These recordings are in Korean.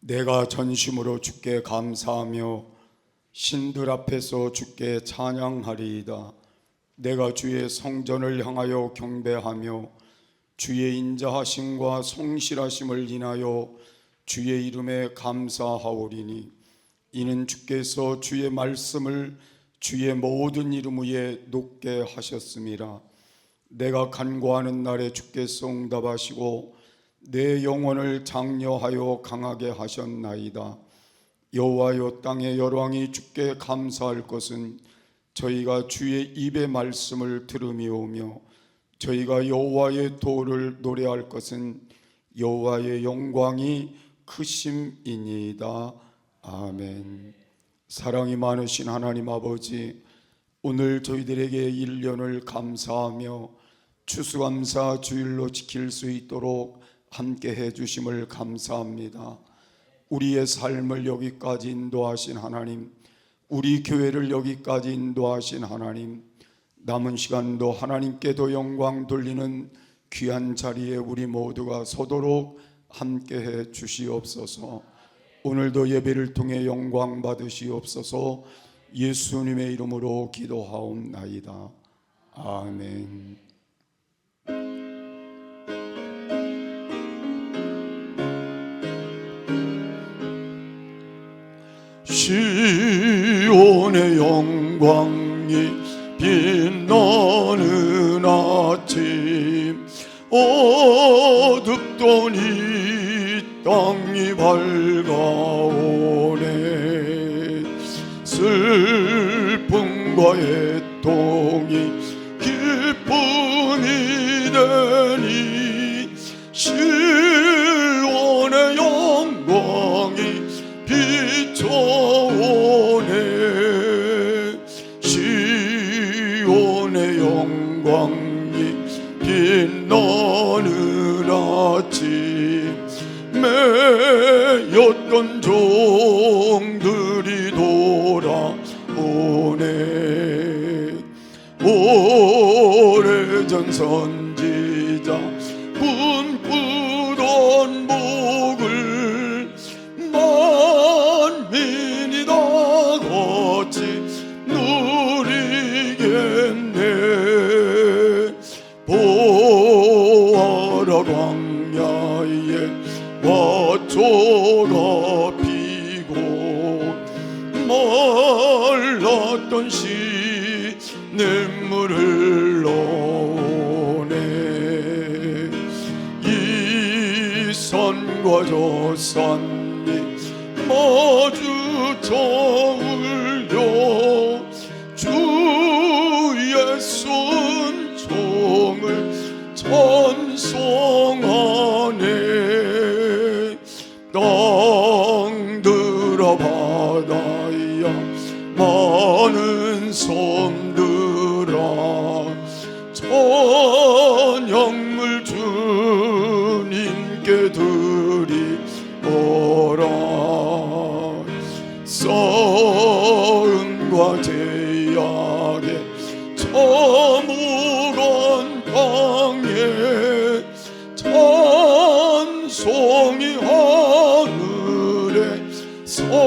내가 전심으로 주께 감사하며 신들 앞에서 주께 찬양하리이다. 내가 주의 성전을 향하여 경배하며 주의 인자하심과 성실하심을 인하여 주의 이름에 감사하오리니, 이는 주께서 주의 말씀을 주의 모든 이름 위에 높게 하셨음이라. 내가 간구하는 날에 주께서 응답하시고 내 영혼을 장려하여 강하게 하셨나이다. 여호와여, 땅의 열왕이 주께 감사할 것은 저희가 주의 입의 말씀을 들음이오며, 저희가 여호와의 도를 노래할 것은 여호와의 영광이 크심이니이다. 아멘. 사랑이 많으신 하나님 아버지, 오늘 저희들에게 1년을 감사하며 추수감사 주일로 지킬 수 있도록 함께 해주심을 감사합니다. 우리의 삶을 여기까지 인도하신 하나님, 우리 교회를 여기까지 인도하신 하나님, 남은 시간도 하나님께도 영광 돌리는 귀한 자리에 우리 모두가 서도록 함께 해 주시옵소서. 오늘도 예배를 통해 영광 받으시옵소서. 예수님의 이름으로 기도하옵나이다. 아멘. 시온의 영광이 빛나는 아침, 어둡던 이 땅이 밝아오네. 슬픔과 애통이 기쁨이 되니, 시온의 영광이 비춰오네. 시온의 영광이 빛나는 아침, 매였던 종들이 돌아오네. 오래전 선지자 꿈꾸던 복을 만민이 다 같이 누리겠네. 보아라, 광야에 화초가 피고 말랐던 시냇물을 흘러오네. 이 산과 저 산이 마주쳐 울려 주의 순종을 찬송하네. 땅들아 바다야, 많은 섬들아, 찬양을 주님께 드리어라. 싸움과 제약에 참혹한 땅에 찬송이 하늘에 사무치네.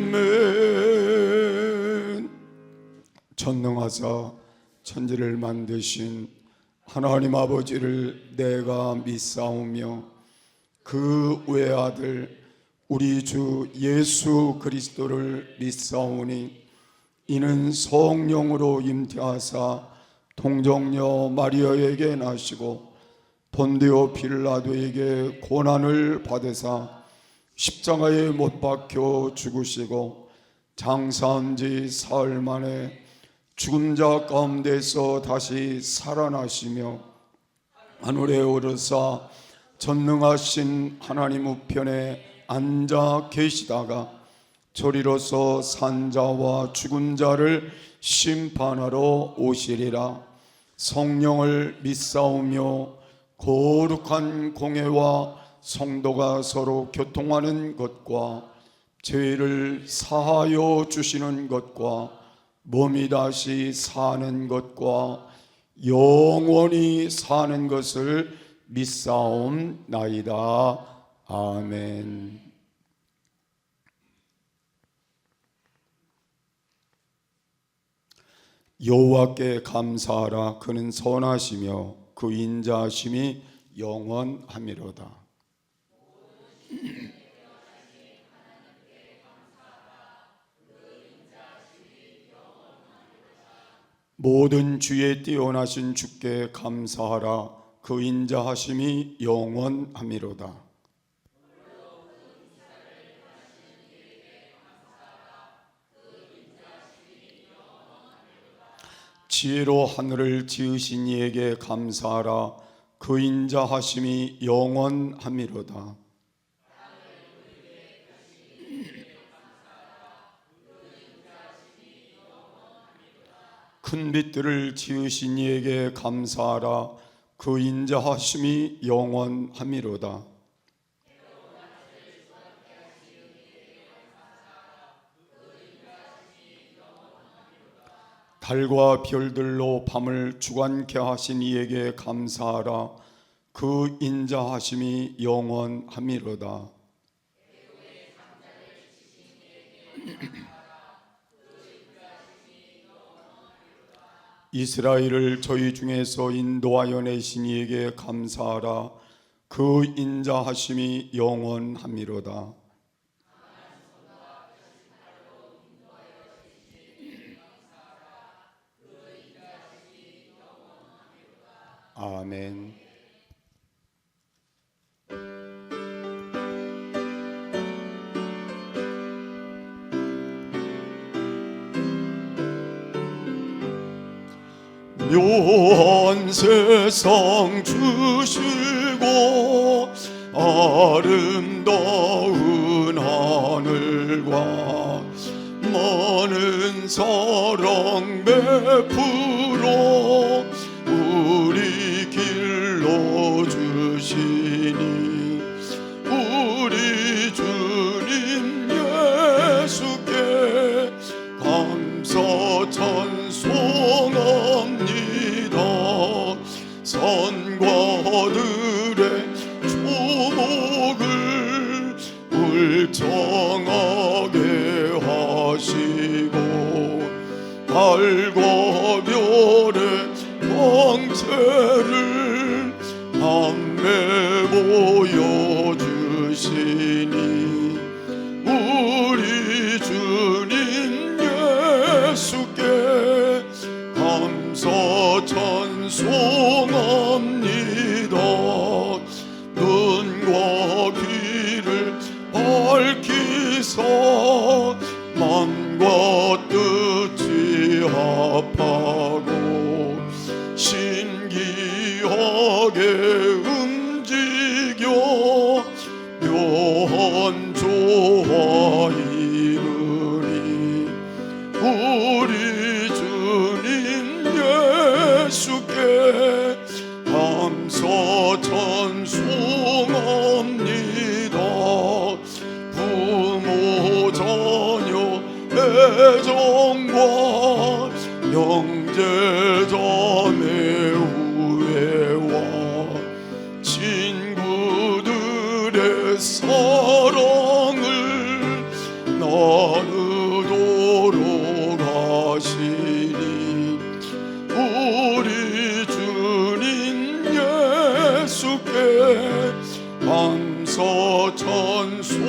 아멘. 전능하사 천지를 만드신 하나님 아버지를 내가 믿사오며 그 외아들 우리 주 예수 그리스도를 믿사오니, 이는 성령으로 잉태하사 동정녀 마리아에게 나시고 본디오 빌라도에게 고난을 받으사 십자가에 못 박혀 죽으시고 장사한 지 사흘 만에 죽은 자 가운데서 다시 살아나시며 하늘에 오르사 전능하신 하나님 우편에 앉아 계시다가 저리로서 산자와 죽은 자를 심판하러 오시리라. 성령을 믿사오며 거룩한 공회와 성도가 서로 교통하는 것과 죄를 사하여 주시는 것과 몸이 다시 사는 것과 영원히 사는 것을 믿사옵나이다. 아멘. 여호와께 감사하라. 그는 선하시며 그 인자하심이 영원하미로다. 모든 주에 뛰어나신 주께 감사하라. 그 인자하심이 영원하미로다. 지혜로 하늘을 지으신 이에게 감사하라. 그 인자하심이 영원하미로다. 큰 빛들을 지으신 이에게 감사하라. 그 인자하심이 영원하미로다. 달과 별들로 밤을 주관케 하신 이에게 감사하라. 그 인자하심이 영원하미로다. 이스라엘을 저희 중에서 인도하여 내신 이에게 감사하라. 그 인자하심이 영원하미로다. 아멘. 묘한 세상 주시고 아름다운 하늘과 많은 사랑 베풀어 우리 길러 주시니 우리 주님 예수께 감사 찬송합니다. 산과 들의 조목을 울창하게 하시고 달과 별의 광채를 밤에 보여주시니 우리 주님 예수께 감사 찬송합니다. 눈과 귀를 밝히사 만과 뜻이 합하고 신기하게 움직여 묘한 조화 이루니 우리 주님 예수께 감사 찬송합니다. 부모 자녀 애정과 형제 자매 우애와 친구들의 사랑을 나누도록 하시니 우리 주님 예수께 감사 찬송합니다.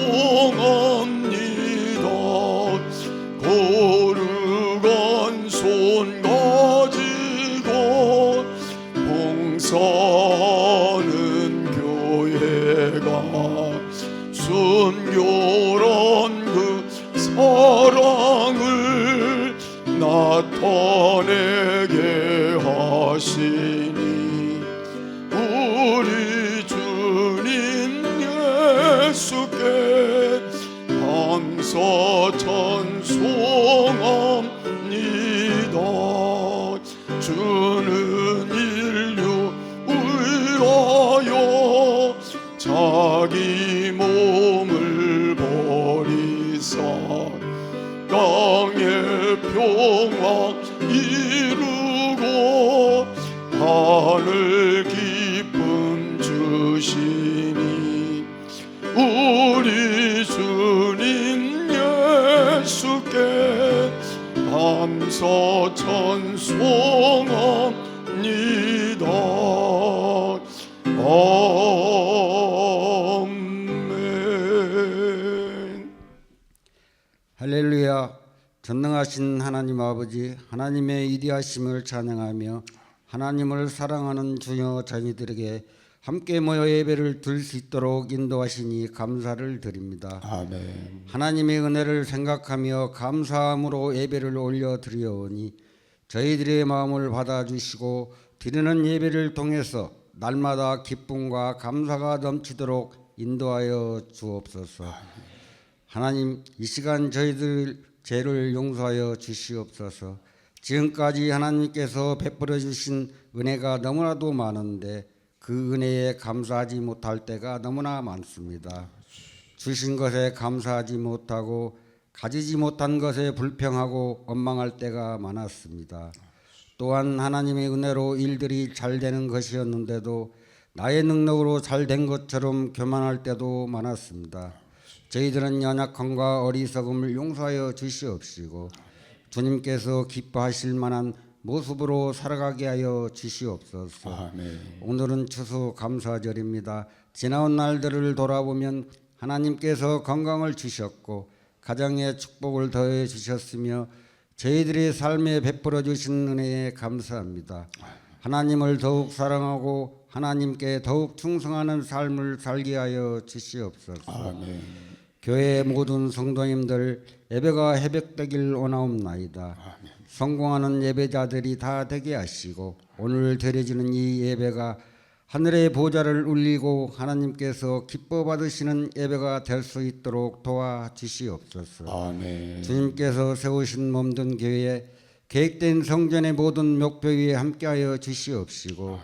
거룩한 손 가지고 봉사하는 교회가 순결한 그 사랑을 나타내게 하시니 우리 주님 예수께 감사 찬송합니다. 주는 인류 위하여 자기 몸을 버리사 땅에 평화 이루고 하늘 기쁨 주시니 우리 주님 예수께 감사 찬송합니다. 아멘. 할렐루야. 전능하신 하나님 아버지, 하나님의 위대하심을 찬양하며 하나님을 사랑하는 주여 자녀들에게 함께 모여 예배를 드릴 수 있도록 인도하시니 감사를 드립니다. 아멘. 하나님의 은혜를 생각하며 감사함으로 예배를 올려드리오니 저희들의 마음을 받아주시고 드리는 예배를 통해서 날마다 기쁨과 감사가 넘치도록 인도하여 주옵소서. 하나님, 이 시간 저희들 죄를 용서하여 주시옵소서. 지금까지 하나님께서 베풀어 주신 은혜가 너무나도 많은데 그 은혜에 감사하지 못할 때가 너무나 많습니다. 주신 것에 감사하지 못하고 가지지 못한 것에 불평하고 원망할 때가 많았습니다. 또한 하나님의 은혜로 일들이 잘 되는 것이었는데도 나의 능력으로 잘 된 것처럼 교만할 때도 많았습니다. 저희들은 연약함과 어리석음을 용서하여 주시옵시고 주님께서 기뻐하실 만한 모습으로 살아가게 하여 주시옵소서. 아멘. 오늘은 추수감사절입니다. 지나온 날들을 돌아보면 하나님께서 건강을 주셨고 가정에 축복을 더해 주셨으며 저희들의 삶에 베풀어 주신 은혜에 감사합니다. 하나님을 더욱 사랑하고 하나님께 더욱 충성하는 삶을 살게 하여 주시옵소서. 아멘. 교회의 모든 성도님들 예배가 회복되길 원하옵나이다. 성공하는 예배자들이 다 되게 하시고 오늘 드려지는 이 예배가 하늘의 보좌를 울리고 하나님께서 기뻐 받으시는 예배가 될 수 있도록 도와주시옵소서. 아멘. 주님께서 세우신 몸든 교회에 계획된 성전의 모든 목표 위에 함께하여 주시옵시고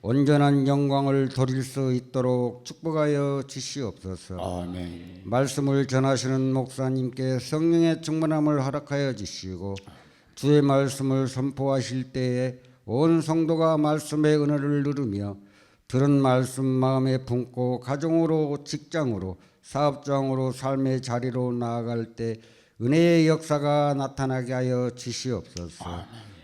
온전한 영광을 돌릴 수 있도록 축복하여 주시옵소서. 아멘. 말씀을 전하시는 목사님께 성령의 충만함을 허락하여 주시고 주의 말씀을 선포하실 때에 온 성도가 말씀의 은혜를 누르며 들은 말씀 마음에 품고 가정으로 직장으로 사업장으로 삶의 자리로 나아갈 때 은혜의 역사가 나타나게 하여 주시옵소서.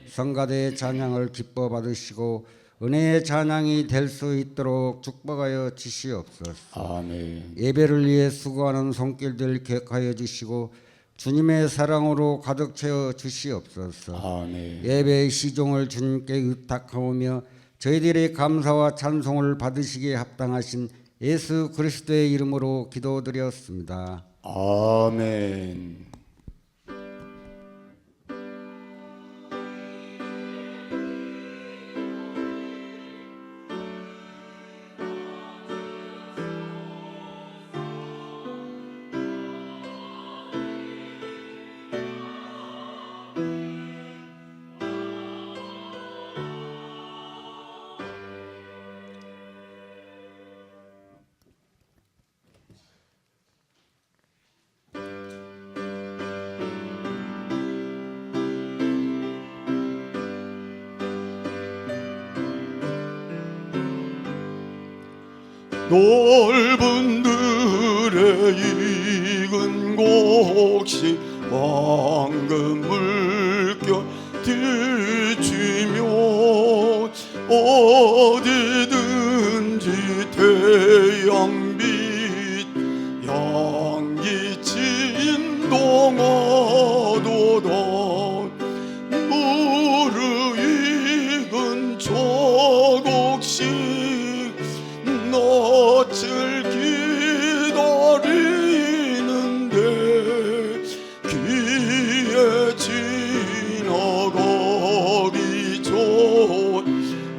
성가대의 찬양을 기뻐 받으시고 은혜의 찬양이 될 수 있도록 축복하여 주시옵소서. 아멘. 예배를 위해 수고하는 손길들 기억하여 주시고 주님의 사랑으로 가득 채워 주시옵소서. 아멘. 예배의 시종을 주님께 의탁하오며 저희들의 감사와 찬송을 받으시기에 합당하신 예수 그리스도의 이름으로 기도드렸습니다. 아멘. 넓은 들의 익은 곡식 황금 물결 뒤치며 어디든지 태양빛 양기치 인동하도다 무르익은 조곡식 낯을 기다리는데 귀에 지나가기 전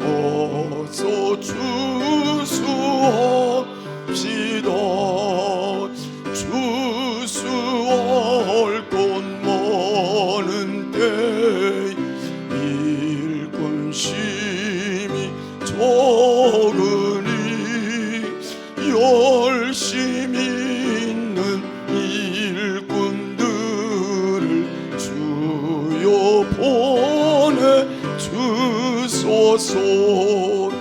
어서 추수합시다. 추수할 것 많은 때 일꾼 심히 적으니 열심히 있는 일꾼들을 주여 하소서.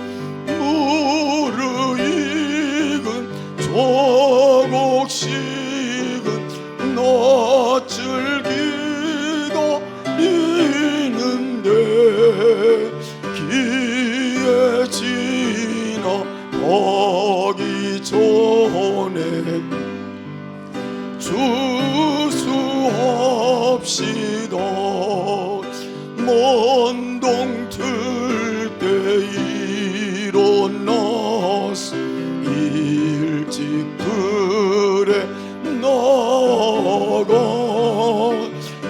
무르익은 조국식은 낯을 기다리는데 기회 지나가기 전에 주수합시다. 먼동 틀 때 일어나서 일찍 들에 나가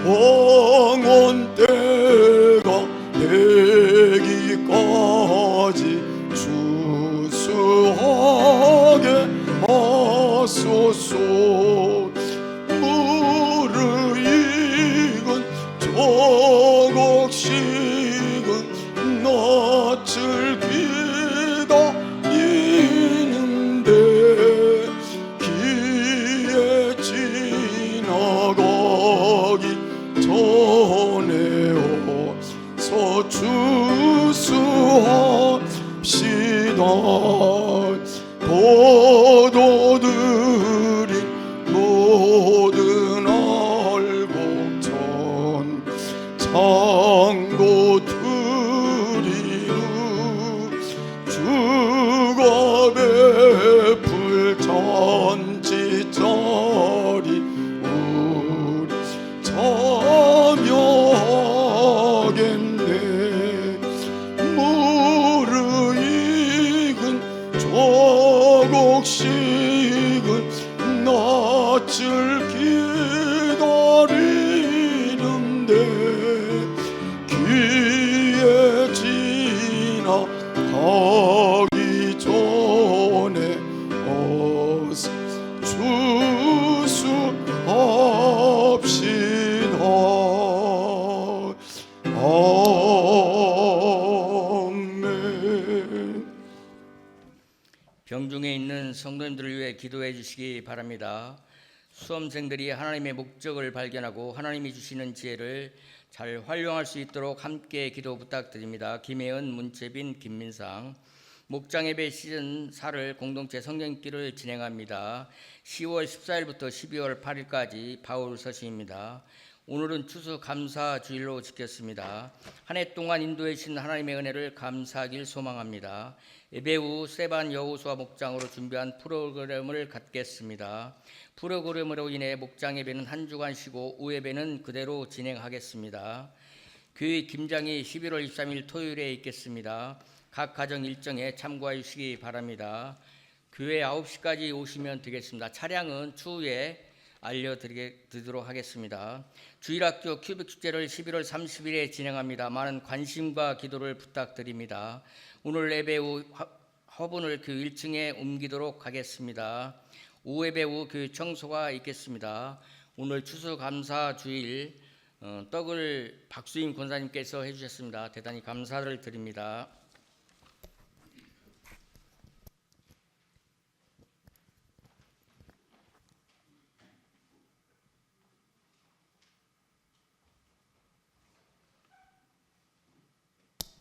황혼 때가 되기까지 주수하게 하소서. 무르익은 조국식은 낯을 기다리는데 기회 지나가기 전에 어서 주수합시다. 포도들이 모든 알곡전 창고 드리루 주가 베풀 잔치자리 우리 참여하겠네. 무르익은 조국식은 낯을 기다리는데 기회 지나가기 전에 어서 주수합시다. 아멘. 병중에 있는 성도님들을 위해 기도해 주시기 바랍니다. 수험생들이 하나님의 목적을 발견하고 하나님이 주시는 지혜를 잘 활용할 수 있도록 함께 기도 부탁드립니다. 김혜은, 문채빈, 김민상. 목장 예배 시즌 4를 공동체 성경기를 진행합니다. 10월 14일부터 12월 8일까지 바울 서신입니다. 오늘은 추수 감사 주일로 지켰습니다. 한 해 동안 인도해 주신 하나님의 은혜를 감사하길 소망합니다. 예배 후 세반 여호수아 목장으로 준비한 프로그램을 갖겠습니다. 프로그램으로 인해 목장 예배는 한 주간 쉬고 후 예배는 그대로 진행하겠습니다. 교회 김장이 11월 23일 토요일에 있겠습니다. 각 가정 일정에 참고해 주시기 바랍니다. 교회 9시까지 오시면 되겠습니다. 차량은 추후에 알려드리도록 하겠습니다. 주일학교 큐빅 축제를 11월 30일에 진행합니다. 많은 관심과 기도를 부탁드립니다. 오늘 예배 후 화분을 그 1층에 옮기도록 하겠습니다. 오후 예배 후 그 청소가 있겠습니다. 오늘 추수감사 주일 떡을 박수임 권사님께서 해주셨습니다. 대단히 감사를 드립니다.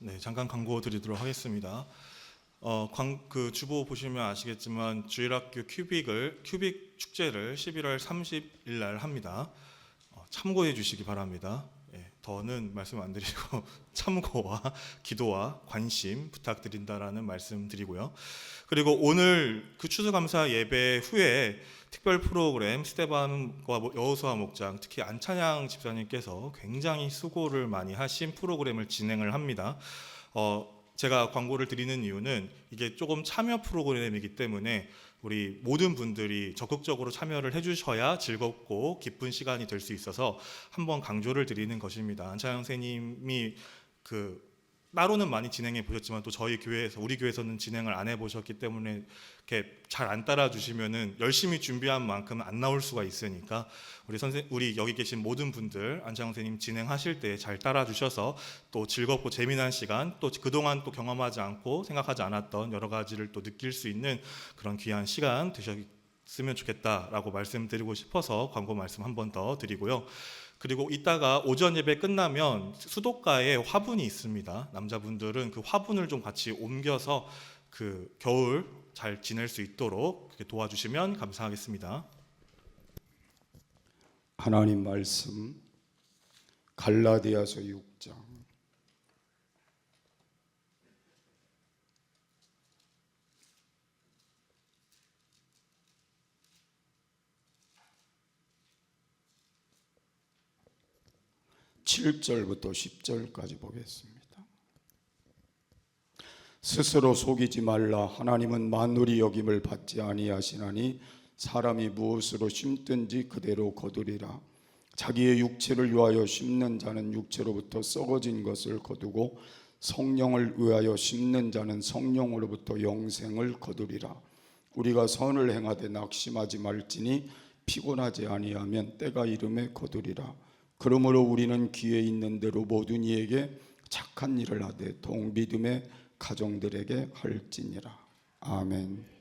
네, 잠깐 광고 드리도록 하겠습니다. 그 주보 보시면 아시겠지만 주일학교 큐빅 축제를 11월 30일 날 합니다. 참고해 주시기 바랍니다. 더는 말씀 안 드리고 참고와 기도와 관심 부탁드린다라는 말씀 드리고요. 그리고 오늘 그 추수감사 예배 후에 특별 프로그램 스테반과 여호수아 목장, 특히 안찬양 집사님께서 굉장히 수고를 많이 하신 프로그램을 진행을 합니다. 제가 광고를 드리는 이유는 이게 조금 참여 프로그램이기 때문에 우리 모든 분들이 적극적으로 참여를 해주셔야 즐겁고 기쁜 시간이 될 수 있어서 한번 강조를 드리는 것입니다. 안찬양 선생님이 따로는 많이 진행해 보셨지만 또 저희 교회에서 우리 교회에서는 진행을 안 해보셨기 때문에 이렇게 잘 안 따라 주시면은 열심히 준비한 만큼 안 나올 수가 있으니까 우리 여기 계신 모든 분들 안창 선생님 진행하실 때 잘 따라 주셔서 또 즐겁고 재미난 시간 또 그동안 또 경험하지 않고 생각하지 않았던 여러 가지를 또 느낄 수 있는 그런 귀한 시간 되셨으면 좋겠다라고 말씀드리고 싶어서 광고 말씀 한 번 더 드리고요. 그리고 이따가 오전 예배 끝나면 수도가에 화분이 있습니다. 남자분들은 그 화분을 좀 같이 옮겨서 그 겨울 잘 지낼 수 있도록 그렇게 도와주시면 감사하겠습니다. 하나님 말씀 갈라디아서 6장 7절부터 10절까지 보겠습니다. 스스로 속이지 말라. 하나님은 만물이 여김을 받지 아니하시나니 사람이 무엇으로 심든지 그대로 거두리라. 자기의 육체를 위하여 심는 자는 육체로부터 썩어진 것을 거두고 성령을 위하여 심는 자는 성령으로부터 영생을 거두리라. 우리가 선을 행하되 낙심하지 말지니 피곤하지 아니하면 때가 이름에 거두리라. 그러므로 우리는 기회 있는 대로 모든 이에게 착한 일을 하되 동 믿음의 가정들에게 할지니라. 아멘.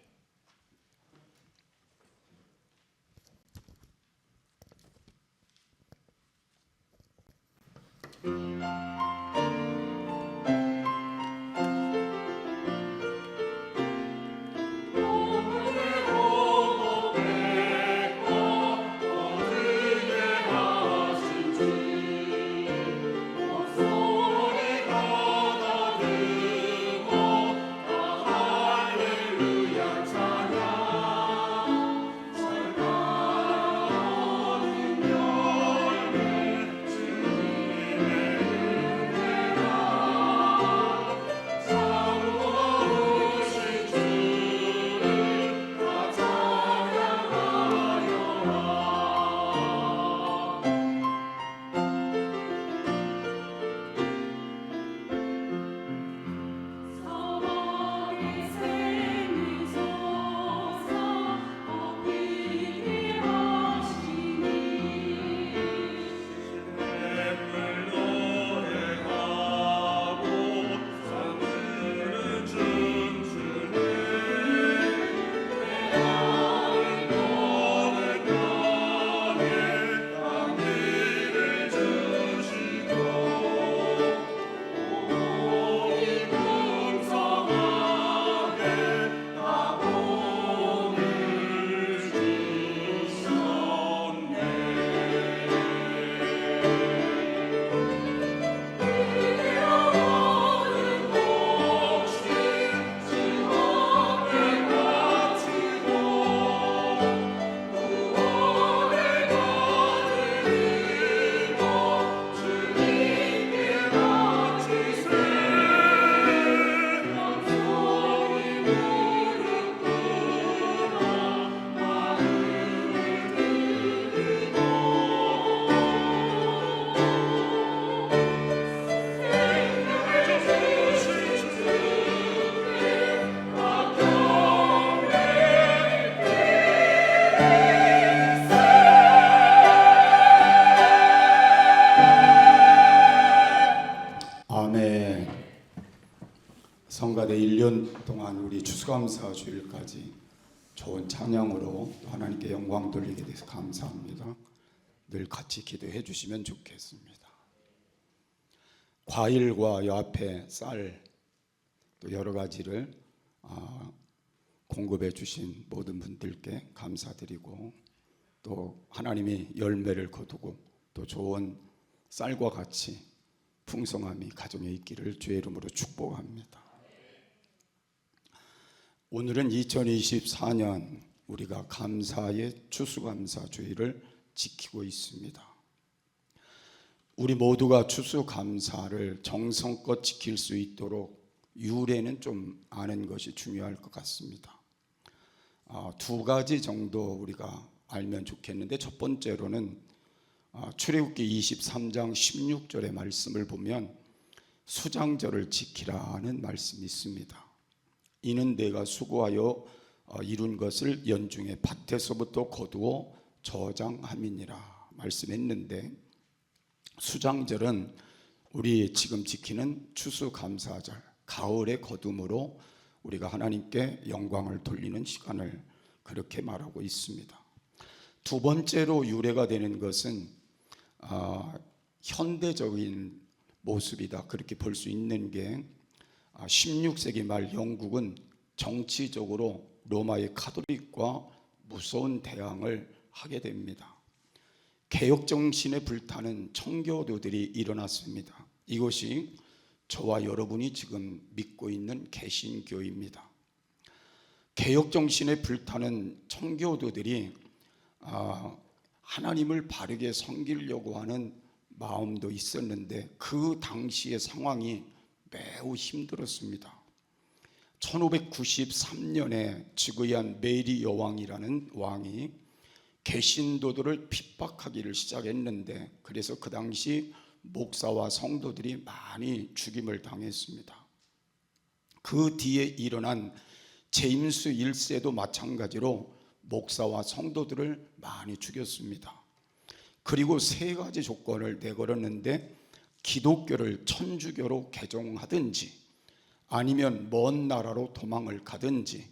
성가대 1년 동안 우리 추수감사 주일까지 좋은 찬양으로 또 하나님께 영광 돌리게 돼서 감사합니다. 늘 같이 기도해 주시면 좋겠습니다. 과일과 요 앞에 쌀 또 여러 가지를 공급해 주신 모든 분들께 감사드리고 또 하나님이 열매를 거두고 또 좋은 쌀과 같이 풍성함이 가정에 있기를 주의 이름으로 축복합니다. 오늘은 2024년 우리가 감사의 추수감사 주일을 지키고 있습니다. 우리 모두가 추수감사를 정성껏 지킬 수 있도록 유래는 좀 아는 것이 중요할 것 같습니다. 두 가지 정도 우리가 알면 좋겠는데, 첫 번째로는 출애굽기 23장 16절의 말씀을 보면 수장절을 지키라는 말씀이 있습니다. 이는 내가 수고하여 이룬 것을 연중에 밭에서부터 거두어 저장함이니라 말씀했는데, 수장절은 우리 지금 지키는 추수감사절, 가을의 거둠으로 우리가 하나님께 영광을 돌리는 시간을 그렇게 말하고 있습니다. 두 번째로 유래가 되는 것은 현대적인 모습이다, 그렇게 볼 수 있는 게 16세기 말 영국은 정치적으로 로마의 가톨릭과 무서운 대항을 하게 됩니다. 개혁 정신에 불타는 청교도들이 일어났습니다. 이것이 저와 여러분이 지금 믿고 있는 개신교입니다. 개혁 정신에 불타는 청교도들이 하나님을 바르게 섬기려고 하는 마음도 있었는데 그 당시의 상황이 매우 힘들었습니다. 1593년에 즉위한 메리 여왕이라는 왕이 개신도들을 핍박하기를 시작했는데, 그래서 그 당시 목사와 성도들이 많이 죽임을 당했습니다. 그 뒤에 일어난 제임스 1세도 마찬가지로 목사와 성도들을 많이 죽였습니다. 그리고 세 가지 조건을 내걸었는데, 기독교를 천주교로 개종하든지, 아니면 먼 나라로 도망을 가든지,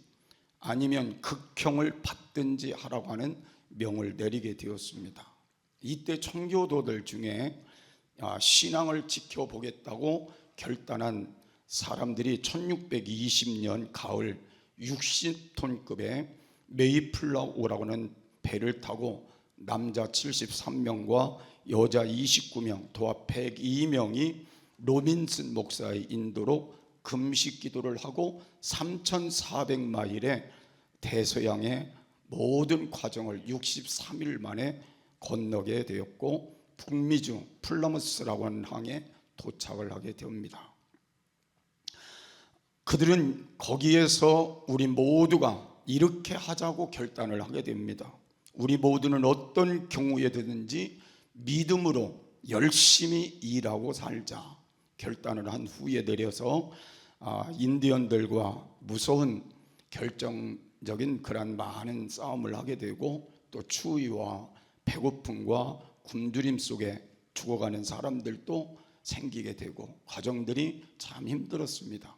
아니면 극형을 받든지 하라고 하는 명을 내리게 되었습니다. 이때 청교도들 중에 신앙을 지켜보겠다고 결단한 사람들이 1620년 가을 60톤급의 메이플라워라고 하는 배를 타고 남자 73명과 여자 29명, 도합 102명이 로빈슨 목사의 인도로 금식 기도를 하고 3,400마일의 대서양의 모든 과정을 63일 만에 건너게 되었고, 북미주 플라머스라고 하는 항에 도착을 하게 됩니다. 그들은 거기에서 우리 모두가 이렇게 하자고 결단을 하게 됩니다. 우리 모두는 어떤 경우에든지 믿음으로 열심히 일하고 살자 결단을 한 후에 내려서 인디언들과 무서운 결정적인 그런 많은 싸움을 하게 되고, 또 추위와 배고픔과 굶주림 속에 죽어가는 사람들도 생기게 되고, 과정들이 참 힘들었습니다.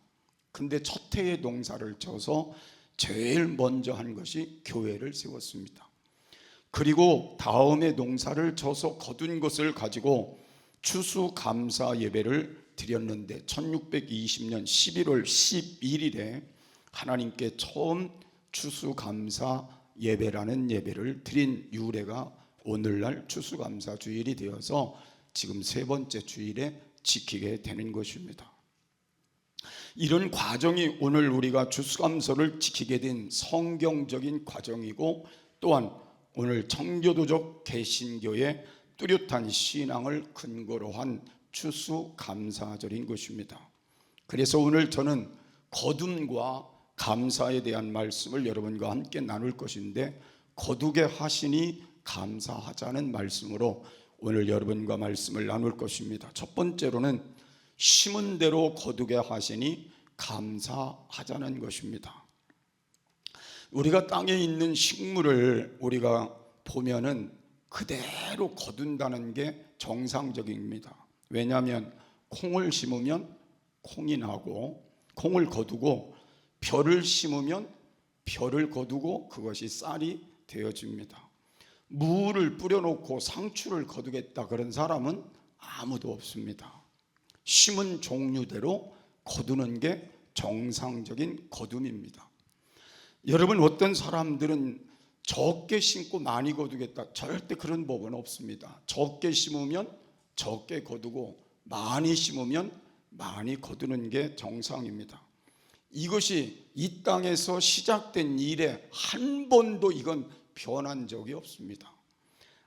근데 첫 해의 농사를 져서 제일 먼저 한 것이 교회를 세웠습니다. 그리고 다음에 농사를 져서 거둔 것을 가지고 추수감사 예배를 드렸는데, 1620년 11월 11일에 하나님께 처음 추수감사 예배라는 예배를 드린 유래가 오늘날 추수감사 주일이 되어서 지금 세 번째 주일에 지키게 되는 것입니다. 이런 과정이 오늘 우리가 추수감사를 지키게 된 성경적인 과정이고, 또한 오늘 청교도적 개신교의 뚜렷한 신앙을 근거로 한 추수감사절인 것입니다. 그래서 오늘 저는 거둠과 감사에 대한 말씀을 여러분과 함께 나눌 것인데, 거두게 하시니 감사하자는 말씀으로 오늘 여러분과 말씀을 나눌 것입니다. 첫 번째로는 심은 대로 거두게 하시니 감사하자는 것입니다. 우리가 땅에 있는 식물을 우리가 보면은 그대로 거둔다는 게 정상적입니다. 왜냐하면 콩을 심으면 콩이 나고, 콩을 거두고 벼를 심으면 벼를 거두고 그것이 쌀이 되어집니다. 무를 뿌려놓고 상추를 거두겠다 그런 사람은 아무도 없습니다. 심은 종류대로 거두는 게 정상적인 거둠입니다. 여러분, 어떤 사람들은 적게 심고 많이 거두겠다, 절대 그런 법은 없습니다. 적게 심으면 적게 거두고 많이 심으면 많이 거두는 게 정상입니다. 이것이 이 땅에서 시작된 일에 한 번도 이건 변한 적이 없습니다.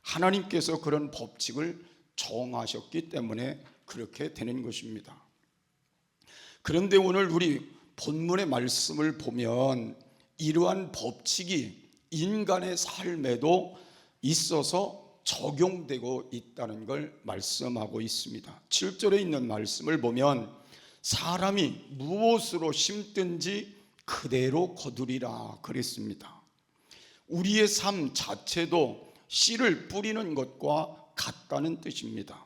하나님께서 그런 법칙을 정하셨기 때문에 그렇게 되는 것입니다. 그런데 오늘 우리 본문의 말씀을 보면 이러한 법칙이 인간의 삶에도 있어서 적용되고 있다는 걸 말씀하고 있습니다. 7절에 있는 말씀을 보면 사람이 무엇으로 심든지 그대로 거두리라 그랬습니다. 우리의 삶 자체도 씨를 뿌리는 것과 같다는 뜻입니다.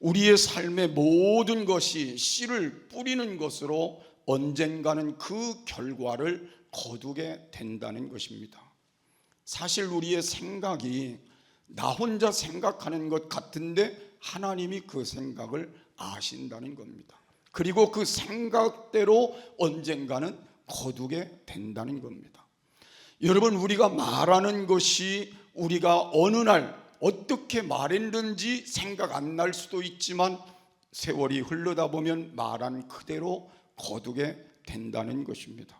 우리의 삶의 모든 것이 씨를 뿌리는 것으로 언젠가는 그 결과를 거두게 된다는 것입니다. 사실 우리의 생각이 나 혼자 생각하는 것 같은데 하나님이 그 생각을 아신다는 겁니다. 그리고 그 생각대로 언젠가는 거두게 된다는 겁니다. 여러분, 우리가 말하는 것이 우리가 어느 날 어떻게 말했는지 생각 안 날 수도 있지만 세월이 흐르다 보면 말한 그대로 거두게 된다는 것입니다.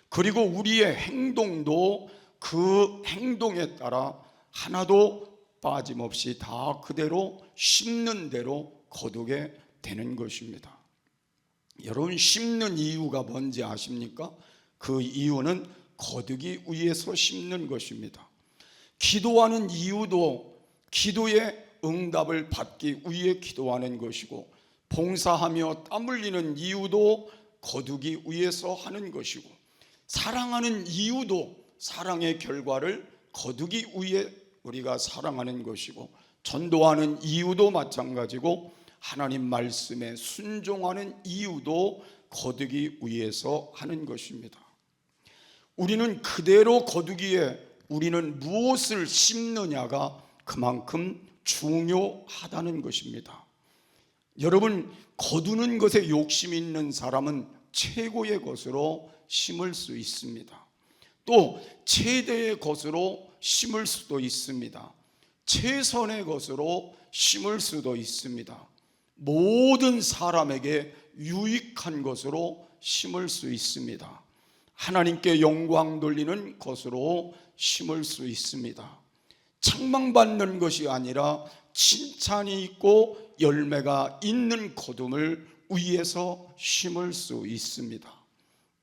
그리고 우리의 행동도 그 행동에 따라 하나도 빠짐없이 다 그대로 심는 대로 거두게 되는 것입니다. 여러분, 심는 이유가 뭔지 아십니까? 그 이유는 거두기 위해서 심는 것입니다. 기도하는 이유도 기도의 응답을 받기 위해 기도하는 것이고, 봉사하며 땀 흘리는 이유도 거두기 위해서 하는 것이고, 사랑하는 이유도 사랑의 결과를 거두기 위해 우리가 사랑하는 것이고, 전도하는 이유도 마찬가지고, 하나님 말씀에 순종하는 이유도 거두기 위해서 하는 것입니다. 우리는 그대로 거두기에 우리는 무엇을 심느냐가 그만큼 중요하다는 것입니다. 여러분, 거두는 것에 욕심 있는 사람은 최고의 것으로 심을 수 있습니다. 또 최대의 것으로 심을 수도 있습니다. 최선의 것으로 심을 수도 있습니다. 모든 사람에게 유익한 것으로 심을 수 있습니다. 하나님께 영광 돌리는 것으로 심을 수 있습니다. 책망받는 것이 아니라 칭찬이 있고 열매가 있는 거둠을 위해서 심을 수 있습니다.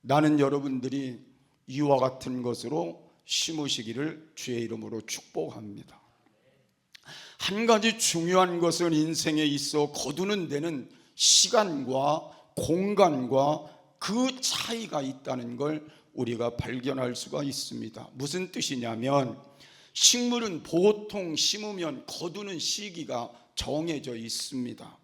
나는 여러분들이 이와 같은 것으로 심으시기를 주의 이름으로 축복합니다. 한 가지 중요한 것은 인생에 있어 거두는 데는 시간과 공간과 그 차이가 있다는 걸 우리가 발견할 수가 있습니다. 무슨 뜻이냐면, 식물은 보통 심으면 거두는 시기가 정해져 있습니다.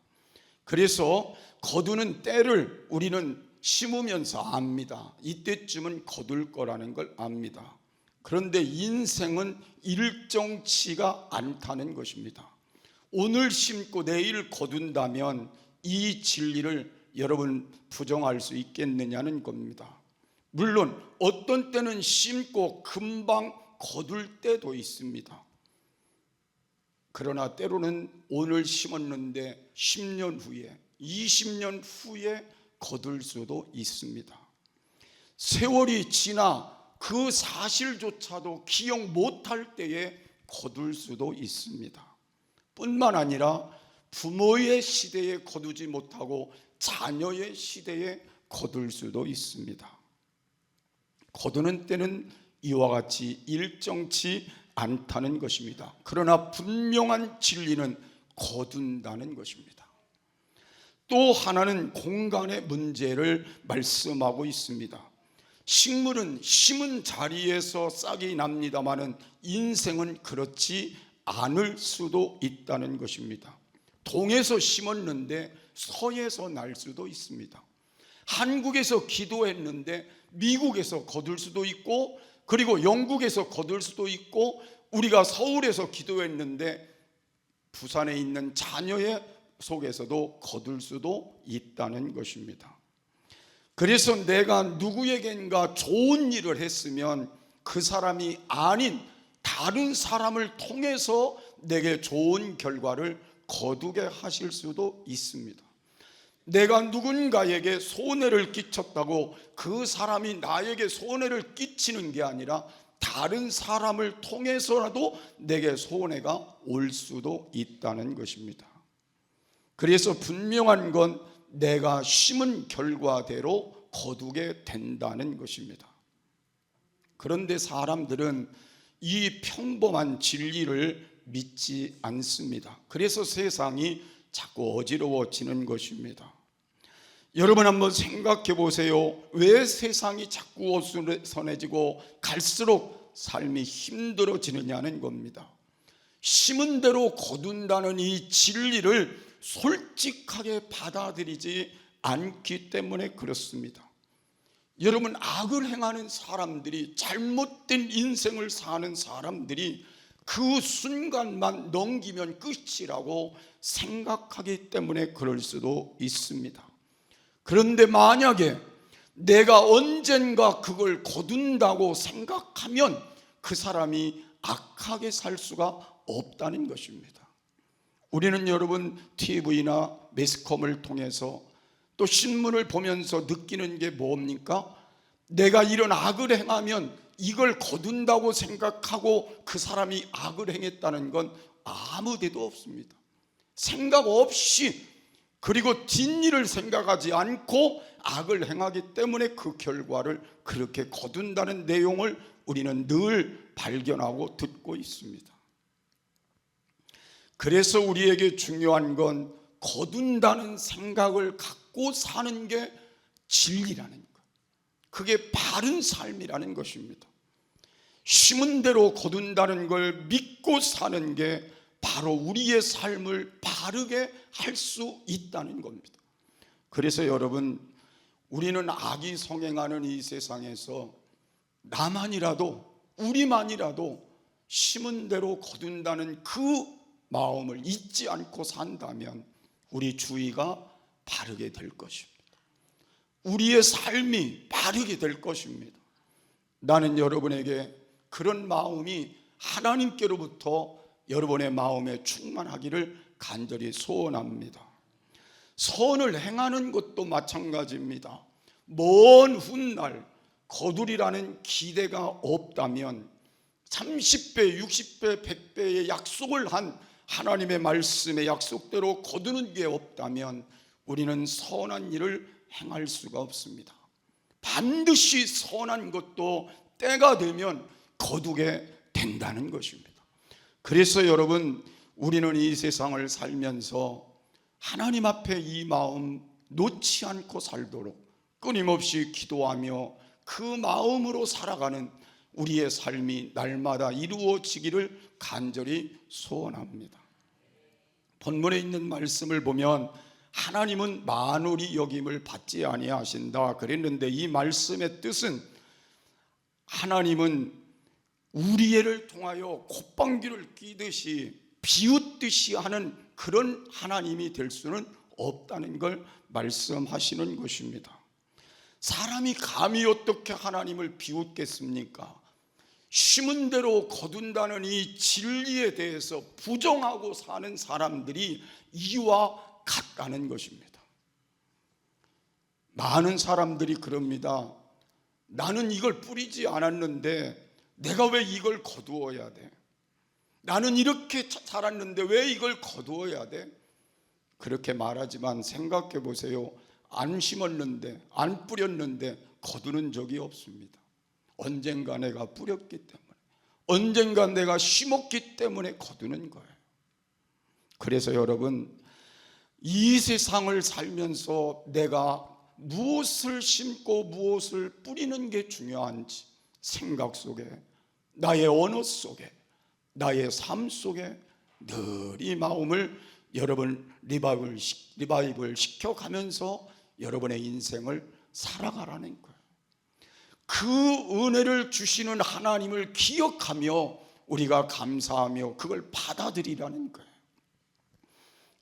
그래서 거두는 때를 우리는 심으면서 압니다. 이때쯤은 거둘 거라는 걸 압니다. 그런데 인생은 일정치가 않다는 것입니다. 오늘 심고 내일 거둔다면 이 진리를 여러분 부정할 수 있겠느냐는 겁니다. 물론 어떤 때는 심고 금방 거둘 때도 있습니다. 그러나 때로는 오늘 심었는데 10년 후에 20년 후에 거둘 수도 있습니다. 세월이 지나 그 사실조차도 기억 못할 때에 거둘 수도 있습니다. 뿐만 아니라 부모의 시대에 거두지 못하고 자녀의 시대에 거둘 수도 있습니다. 거두는 때는 이와 같이 일정치 않다는 것입니다. 그러나 분명한 진리는 거둔다는 것입니다. 또 하나는 공간의 문제를 말씀하고 있습니다. 식물은 심은 자리에서 싹이 납니다마는 인생은 그렇지 않을 수도 있다는 것입니다. 동에서 심었는데 서에서 날 수도 있습니다. 한국에서 기도했는데 미국에서 거둘 수도 있고, 그리고 영국에서 거둘 수도 있고, 우리가 서울에서 기도했는데 부산에 있는 자녀의 속에서도 거둘 수도 있다는 것입니다. 그래서 내가 누구에겐가 좋은 일을 했으면 그 사람이 아닌 다른 사람을 통해서 내게 좋은 결과를 거두게 하실 수도 있습니다. 내가 누군가에게 손해를 끼쳤다고 그 사람이 나에게 손해를 끼치는 게 아니라 다른 사람을 통해서라도 내게 손해가 올 수도 있다는 것입니다. 그래서 분명한 건 내가 심은 결과대로 거두게 된다는 것입니다. 그런데 사람들은 이 평범한 진리를 믿지 않습니다. 그래서 세상이 자꾸 어지러워지는 것입니다. 여러분 한번 생각해 보세요. 왜 세상이 자꾸 어수선해지고 갈수록 삶이 힘들어지느냐는 겁니다. 심은 대로 거둔다는 이 진리를 솔직하게 받아들이지 않기 때문에 그렇습니다. 여러분, 악을 행하는 사람들이, 잘못된 인생을 사는 사람들이 그 순간만 넘기면 끝이라고 생각하기 때문에 그럴 수도 있습니다. 그런데 만약에 내가 언젠가 그걸 거둔다고 생각하면 그 사람이 악하게 살 수가 없다는 것입니다. 우리는 여러분 TV나 매스컴을 통해서 또 신문을 보면서 느끼는 게 뭡니까? 내가 이런 악을 행하면 이걸 거둔다고 생각하고 그 사람이 악을 행했다는 건 아무 데도 없습니다. 생각 없이, 그리고 뒷일을 생각하지 않고 악을 행하기 때문에 그 결과를 그렇게 거둔다는 내용을 우리는 늘 발견하고 듣고 있습니다. 그래서 우리에게 중요한 건 거둔다는 생각을 갖고 사는 게 진리라는 것, 그게 바른 삶이라는 것입니다. 심은 대로 거둔다는 걸 믿고 사는 게 바로 우리의 삶을 바르게 할 수 있다는 겁니다. 그래서 여러분, 우리는 악이 성행하는 이 세상에서 나만이라도, 우리만이라도 심은 대로 거둔다는 그 마음을 잊지 않고 산다면 우리 주위가 바르게 될 것입니다. 우리의 삶이 바르게 될 것입니다. 나는 여러분에게 그런 마음이 하나님께로부터 여러분의 마음에 충만하기를 간절히 소원합니다. 선을 행하는 것도 마찬가지입니다. 먼 훗날 거두리라는 기대가 없다면 30배, 60배, 100배의 약속을 한 하나님의 말씀의 약속대로 거두는 게 없다면 우리는 선한 일을 행할 수가 없습니다. 반드시 선한 것도 때가 되면 거두게 된다는 것입니다. 그래서 여러분, 우리는 이 세상을 살면서 하나님 앞에 이 마음 놓지 않고 살도록 끊임없이 기도하며 그 마음으로 살아가는 우리의 삶이 날마다 이루어지기를 간절히 소원합니다. 본문에 있는 말씀을 보면 하나님은 만홀히 여김을 받지 아니하신다 그랬는데, 이 말씀의 뜻은 하나님은 우리애를 통하여 콧방귀를 뀌듯이 비웃듯이 하는 그런 하나님이 될 수는 없다는 걸 말씀하시는 것입니다. 사람이 감히 어떻게 하나님을 비웃겠습니까? 심은 대로 거둔다는 이 진리에 대해서 부정하고 사는 사람들이 이와 같다는 것입니다. 많은 사람들이 그럽니다. 나는 이걸 뿌리지 않았는데 내가 왜 이걸 거두어야 돼? 나는 이렇게 살았는데 왜 이걸 거두어야 돼? 그렇게 말하지만 생각해 보세요. 안 심었는데, 안 뿌렸는데 거두는 적이 없습니다. 언젠가 내가 뿌렸기 때문에, 언젠가 내가 심었기 때문에 거두는 거예요. 그래서 여러분, 이 세상을 살면서 내가 무엇을 심고 무엇을 뿌리는 게 중요한지 생각 속에, 나의 언어 속에, 나의 삶 속에 늘 이 마음을 여러분 리바이벌 시켜가면서 여러분의 인생을 살아가라는 거예요. 그 은혜를 주시는 하나님을 기억하며 우리가 감사하며 그걸 받아들이라는 거예요.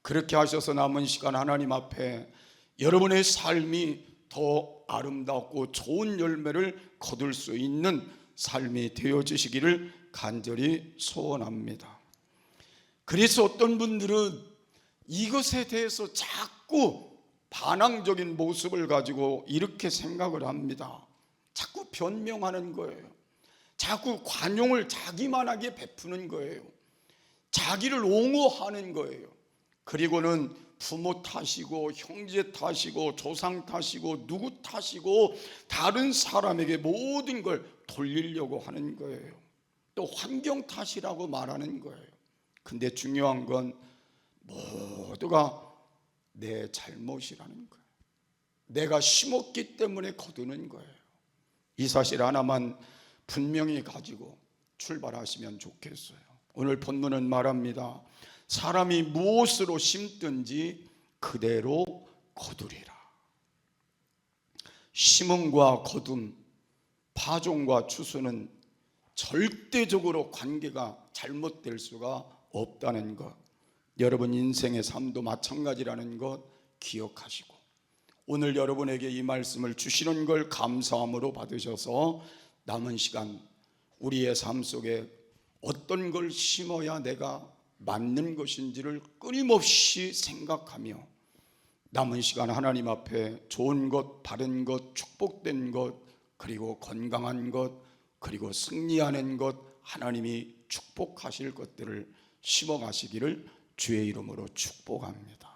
그렇게 하셔서 남은 시간 하나님 앞에 여러분의 삶이 더 아름답고 좋은 열매를 거둘 수 있는 삶이 되어지시기를 간절히 소원합니다. 그래서 어떤 분들은 이것에 대해서 자꾸 반항적인 모습을 가지고 이렇게 생각을 합니다. 자꾸 변명하는 거예요. 자꾸 관용을 자기만하게 베푸는 거예요. 자기를 옹호하는 거예요. 그리고는 부모 탓이고 형제 탓이고 조상 탓이고 누구 탓이고 다른 사람에게 모든 걸 돌리려고 하는 거예요. 또 환경 탓이라고 말하는 거예요. 근데 중요한 건 모두가 내 잘못이라는 거예요. 내가 심었기 때문에 거두는 거예요. 이 사실 하나만 분명히 가지고 출발하시면 좋겠어요. 오늘 본문은 말합니다. 사람이 무엇으로 심든지 그대로 거두리라. 심음과 거둠, 파종과 추수는 절대적으로 관계가 잘못될 수가 없다는 것, 여러분 인생의 삶도 마찬가지라는 것 기억하시고, 오늘 여러분에게 이 말씀을 주시는 걸 감사함으로 받으셔서 남은 시간 우리의 삶 속에 어떤 걸 심어야 내가 맞는 것인지를 끊임없이 생각하며 남은 시간 하나님 앞에 좋은 것, 바른 것, 축복된 것, 그리고 건강한 것, 그리고 승리하는 것, 하나님이 축복하실 것들을 심어가시기를 주의 이름으로 축복합니다.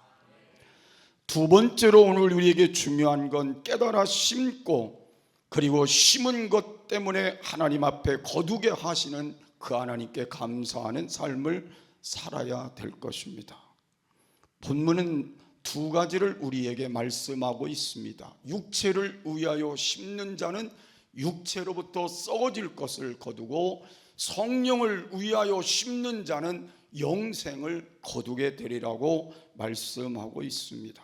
두 번째로 오늘 우리에게 중요한 건 깨달아 심고, 그리고 심은 것 때문에 하나님 앞에 거두게 하시는 그 하나님께 감사하는 삶을 살아야 될 것입니다. 본문은 두 가지를 우리에게 말씀하고 있습니다. 육체를 위하여 심는 자는 육체로부터 썩어질 것을 거두고, 성령을 위하여 심는 자는 영생을 거두게 되리라고 말씀하고 있습니다.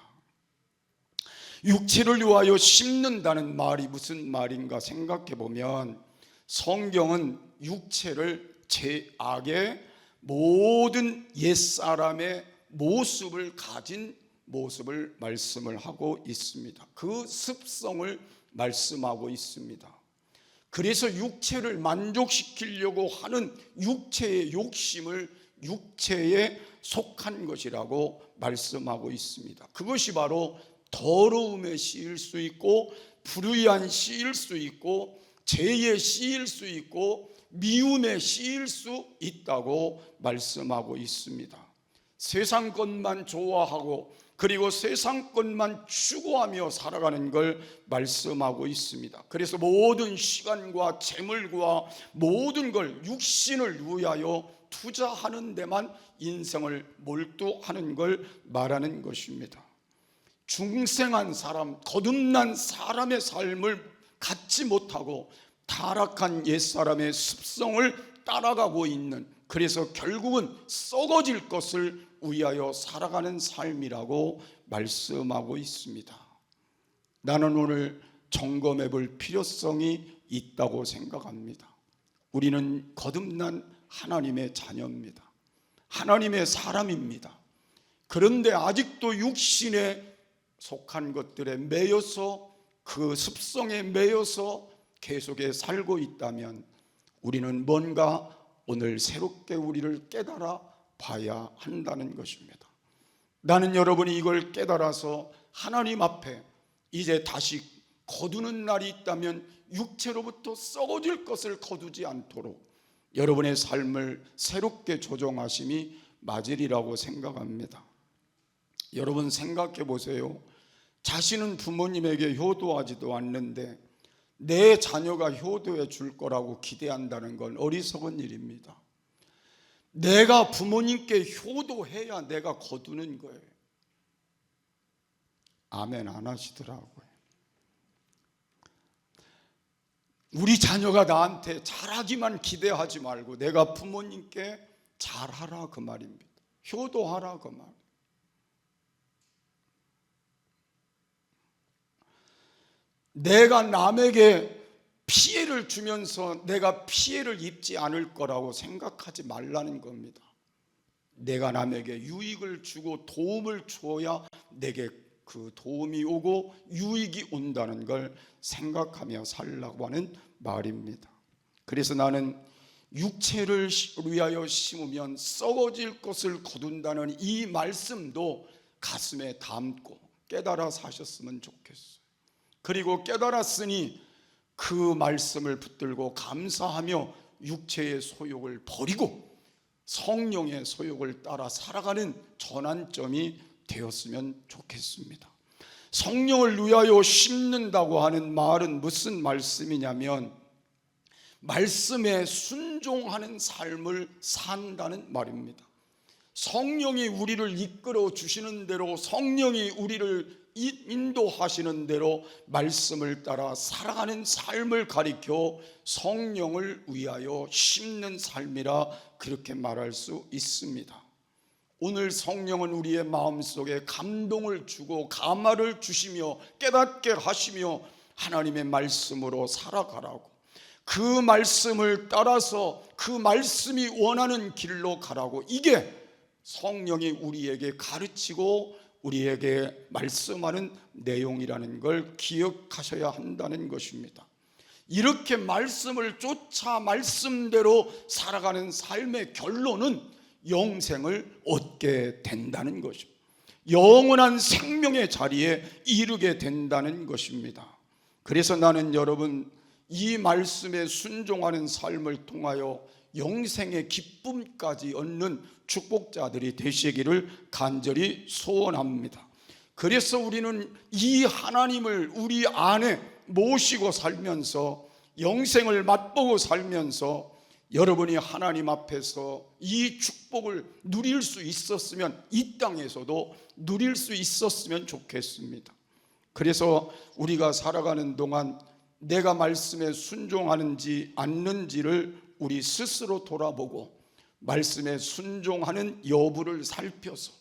육체를 위하여 심는다는 말이 무슨 말인가 생각해 보면, 성경은 육체를 제악의 모든 옛사람의 모습을 가진 모습을 말씀을 하고 있습니다. 그 습성을 말씀하고 있습니다. 그래서 육체를 만족시키려고 하는 육체의 욕심을 육체에 속한 것이라고 말씀하고 있습니다. 그것이 바로 더러움에 씌일 수 있고, 불의한 씌일 수 있고, 죄에 씌일 수 있고, 미움에 씌일 수 있다고 말씀하고 있습니다. 세상 것만 좋아하고, 그리고 세상 것만 추구하며 살아가는 걸 말씀하고 있습니다. 그래서 모든 시간과 재물과 모든 걸 육신을 위하여 투자하는 데만 인생을 몰두하는 걸 말하는 것입니다. 중생한 사람, 거듭난 사람의 삶을 갖지 못하고 타락한 옛사람의 습성을 따라가고 있는, 그래서 결국은 썩어질 것을 위하여 살아가는 삶이라고 말씀하고 있습니다. 나는 오늘 점검해 볼 필요성이 있다고 생각합니다. 우리는 거듭난 하나님의 자녀입니다. 하나님의 사람입니다. 그런데 아직도 육신에 속한 것들에 매여서, 그 습성에 매여서 계속해 살고 있다면 우리는 뭔가 오늘 새롭게 우리를 깨달아 봐야 한다는 것입니다. 나는 여러분이 이걸 깨달아서 하나님 앞에 이제 다시 거두는 날이 있다면 육체로부터 썩어질 것을 거두지 않도록 여러분의 삶을 새롭게 조정하심이 맞으리라고 생각합니다. 여러분 생각해 보세요. 자신은 부모님에게 효도하지도 않는데 내 자녀가 효도해 줄 거라고 기대한다는 건 어리석은 일입니다. 내가 부모님께 효도해야 내가 거두는 거예요. 아멘 안 하시더라고요. 우리 자녀가 나한테 잘하기만 기대하지 말고 내가 부모님께 잘하라 그 말입니다. 효도하라 그 말. 내가 남에게 피해를 주면서 내가 피해를 입지 않을 거라고 생각하지 말라는 겁니다. 내가 남에게 유익을 주고 도움을 줘야 내게 그 도움이 오고 유익이 온다는 걸 생각하며 살라고 하는 말입니다. 그래서 나는 육체를 위하여 심으면 썩어질 것을 거둔다는 이 말씀도 가슴에 담고 깨달아 사셨으면 좋겠어요. 그리고 깨달았으니 그 말씀을 붙들고 감사하며 육체의 소욕을 버리고 성령의 소욕을 따라 살아가는 전환점이 되었으면 좋겠습니다. 성령을 위하여 심는다고 하는 말은 무슨 말씀이냐면 말씀에 순종하는 삶을 산다는 말입니다. 성령이 우리를 이끌어 주시는 대로, 성령이 우리를 인도하시는 대로 말씀을 따라 살아가는 삶을 가리켜 성령을 위하여 심는 삶이라 그렇게 말할 수 있습니다. 오늘 성령은 우리의 마음속에 감동을 주고 감화를 주시며 깨닫게 하시며 하나님의 말씀으로 살아가라고, 그 말씀을 따라서 그 말씀이 원하는 길로 가라고, 이게 성령이 우리에게 가르치고 우리에게 말씀하는 내용이라는 걸 기억하셔야 한다는 것입니다. 이렇게 말씀을 쫓아 말씀대로 살아가는 삶의 결론은 영생을 얻게 된다는 것입니다. 영원한 생명의 자리에 이르게 된다는 것입니다. 그래서 나는 여러분, 이 말씀에 순종하는 삶을 통하여 영생의 기쁨까지 얻는 축복자들이 되시기를 간절히 소원합니다. 그래서 우리는 이 하나님을 우리 안에 모시고 살면서, 영생을 맛보고 살면서 여러분이 하나님 앞에서 이 축복을 누릴 수 있었으면, 이 땅에서도 누릴 수 있었으면 좋겠습니다. 그래서 우리가 살아가는 동안 내가 말씀에 순종하는지 않는지를 우리 스스로 돌아보고 말씀에 순종하는 여부를 살펴서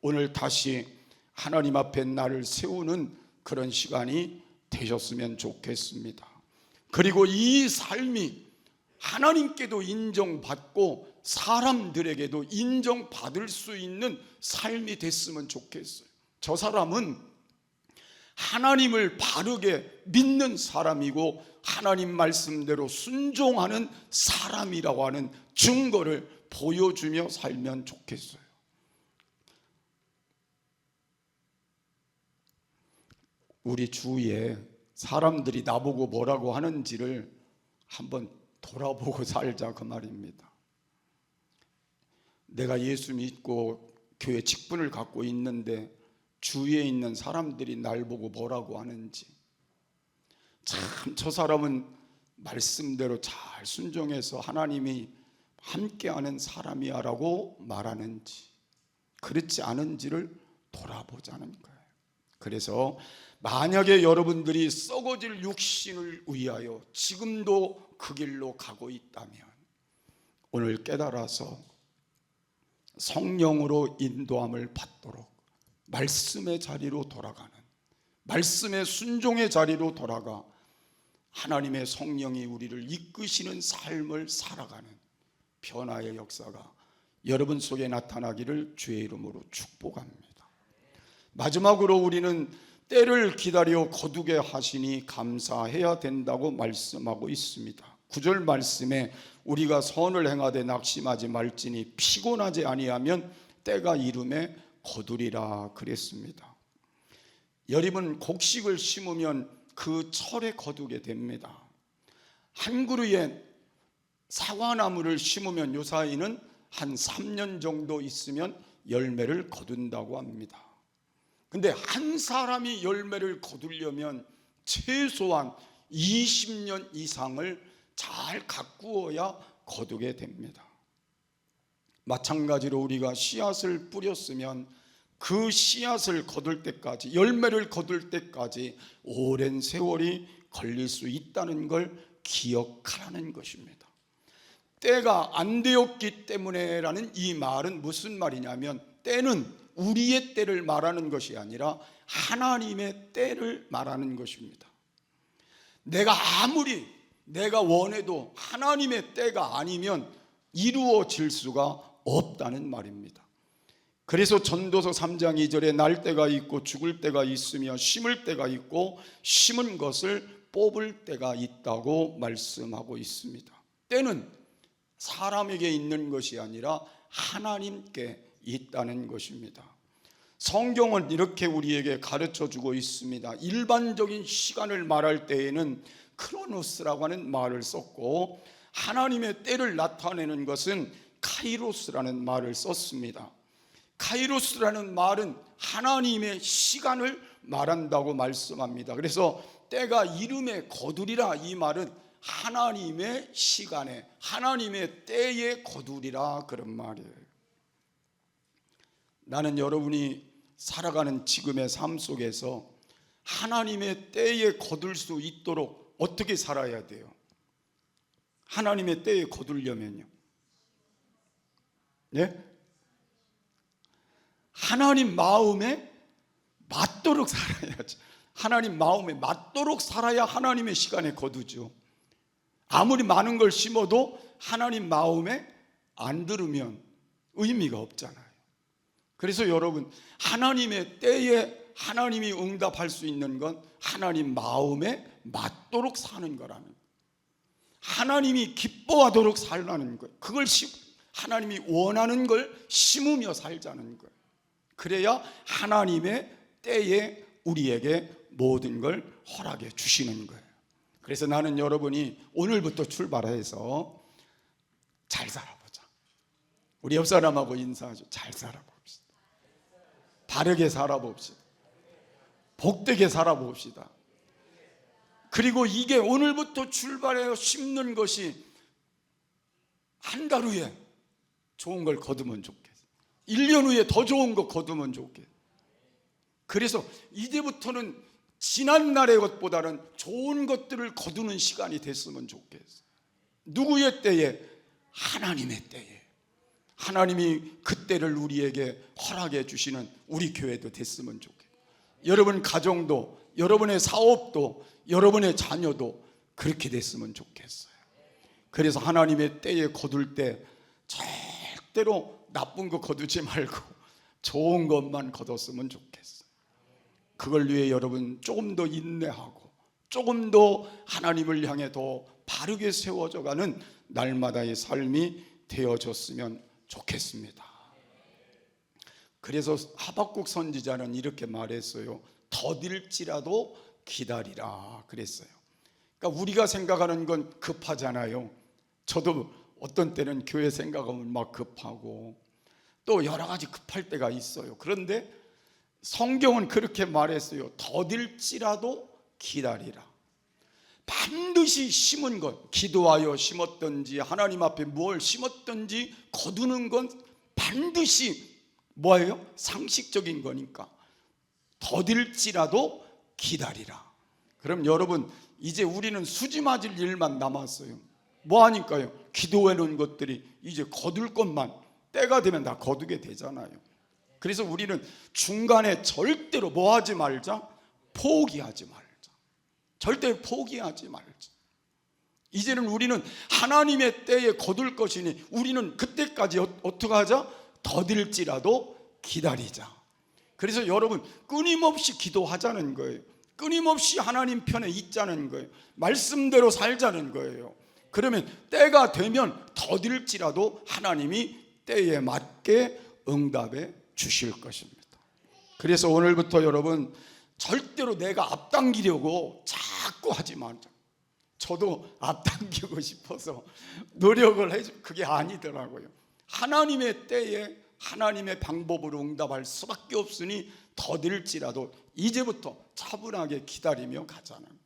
오늘 다시 하나님 앞에 나를 세우는 그런 시간이 되셨으면 좋겠습니다. 그리고 이 삶이 하나님께도 인정받고 사람들에게도 인정받을 수 있는 삶이 됐으면 좋겠어요. 저 사람은 하나님을 바르게 믿는 사람이고 하나님 말씀대로 순종하는 사람이라고 하는 증거를 보여주며 살면 좋겠어요. 우리 주위에 사람들이 나보고 뭐라고 하는지를 한번 돌아보고 살자, 그 말입니다. 내가 예수 믿고 교회 직분을 갖고 있는데 주위에 있는 사람들이 날 보고 뭐라고 하는지, 참 저 사람은 말씀대로 잘 순종해서 하나님이 함께하는 사람이야 라고 말하는지, 그렇지 않은지를 돌아보자는 거예요. 그래서 만약에 여러분들이 썩어질 육신을 위하여 지금도 그 길로 가고 있다면 오늘 깨달아서 성령으로 인도함을 받도록 말씀의 자리로 돌아가는, 말씀의 순종의 자리로 돌아가 하나님의 성령이 우리를 이끄시는 삶을 살아가는 변화의 역사가 여러분 속에 나타나기를 주의 이름으로 축복합니다. 마지막으로 우리는 때를 기다려 거두게 하시니 감사해야 된다고 말씀하고 있습니다. 9절 말씀에 우리가 선을 행하되 낙심하지 말지니 피곤하지 아니하면 때가 이름에 거두리라 그랬습니다. 여러분, 곡식을 심으면 그 철에 거두게 됩니다. 한 그루에 사과나무를 심으면 요 사이는 한 3년 정도 있으면 열매를 거둔다고 합니다. 근데 한 사람이 열매를 거두려면 최소한 20년 이상을 잘 가꾸어야 거두게 됩니다. 마찬가지로 우리가 씨앗을 뿌렸으면 그 씨앗을 거둘 때까지, 열매를 거둘 때까지 오랜 세월이 걸릴 수 있다는 걸 기억하라는 것입니다. 때가 안 되었기 때문에라는 이 말은 무슨 말이냐면, 때는 우리의 때를 말하는 것이 아니라 하나님의 때를 말하는 것입니다. 내가 아무리 내가 원해도 하나님의 때가 아니면 이루어질 수가 없다는 말입니다. 그래서 전도서 3장 2절에 날 때가 있고 죽을 때가 있으며 심을 때가 있고 심은 것을 뽑을 때가 있다고 말씀하고 있습니다. 때는 사람에게 있는 것이 아니라 하나님께 있다는 것입니다. 성경은 이렇게 우리에게 가르쳐주고 있습니다. 일반적인 시간을 말할 때에는 크로노스라고 하는 말을 썼고, 하나님의 때를 나타내는 것은 카이로스라는 말을 썼습니다. 카이로스라는 말은 하나님의 시간을 말한다고 말씀합니다. 그래서 때가 이름에 거두리라, 이 말은 하나님의 시간에, 하나님의 때에 거두리라, 그런 말이에요. 나는 여러분이 살아가는 지금의 삶 속에서 하나님의 때에 거둘 수 있도록 어떻게 살아야 돼요? 하나님의 때에 거두려면요, 네? 하나님 마음에 맞도록 살아야죠. 하나님 마음에 맞도록 살아야 하나님의 시간에 거두죠. 아무리 많은 걸 심어도 하나님 마음에 안 들으면 의미가 없잖아요. 그래서 여러분, 하나님의 때에 하나님이 응답할 수 있는 건 하나님 마음에 맞도록 사는 거라는 거예요. 하나님이 기뻐하도록 살라는 거예요. 그걸 하나님이 원하는 걸 심으며 살자는 거예요. 그래야 하나님의 때에 우리에게 모든 걸 허락해 주시는 거예요. 그래서 나는 여러분이 오늘부터 출발해서 잘 살아보자. 우리 옆 사람하고 인사하죠. 잘 살아봅시다. 바르게 살아봅시다. 복되게 살아봅시다. 그리고 이게 오늘부터 출발해서 심는 것이 한 달 후에 좋은 걸 거두면 좋겠어요. 1년 후에 더 좋은 거 거두면 좋겠어요. 그래서 이제부터는 지난 날의 것보다는 좋은 것들을 거두는 시간이 됐으면 좋겠어요. 누구의 때에? 하나님의 때에. 하나님이 그 때를 우리에게 허락해 주시는 우리 교회도 됐으면 좋겠어요. 여러분 가정도, 여러분의 사업도, 여러분의 자녀도 그렇게 됐으면 좋겠어요. 그래서 하나님의 때에 거둘 때 절대로 나쁜 거 거두지 말고 좋은 것만 거뒀으면 좋겠어요. 그걸 위해 여러분 조금 더 인내하고 조금 더 하나님을 향해 더 바르게 세워져가는 날마다의 삶이 되어졌으면 좋겠습니다. 그래서 하박국 선지자는 이렇게 말했어요. 더딜지라도 기다리라 그랬어요. 그러니까 우리가 생각하는 건 급하잖아요. 저도 어떤 때는 교회 생각하면 막 급하고 또 여러 가지 급할 때가 있어요. 그런데 성경은 그렇게 말했어요. 더딜지라도 기다리라. 반드시 심은 것, 기도하여 심었든지 하나님 앞에 뭘 심었든지 거두는 건 반드시 뭐예요? 상식적인 거니까 더딜지라도 기다리라. 그럼 여러분, 이제 우리는 수지 맞을 일만 남았어요. 뭐 하니까요? 기도해 놓은 것들이 이제 거둘 것만 때가 되면 다 거두게 되잖아요. 그래서 우리는 중간에 절대로 뭐 하지 말자? 포기하지 말자. 절대 포기하지 말자. 이제는 우리는 하나님의 때에 거둘 것이니 우리는 그때까지 어떻게 하자? 더딜지라도 기다리자. 그래서 여러분 끊임없이 기도하자는 거예요. 끊임없이 하나님 편에 있자는 거예요. 말씀대로 살자는 거예요. 그러면 때가 되면 더딜지라도 하나님이 때에 맞게 응답해 주실 것입니다. 그래서 오늘부터 여러분 절대로 내가 앞당기려고 자꾸 하지 말자. 저도 앞당기고 싶어서 노력을 해줘. 그게 아니더라고요. 하나님의 때에 하나님의 방법으로 응답할 수밖에 없으니 더딜지라도 이제부터 차분하게 기다리며 가자는 거예요.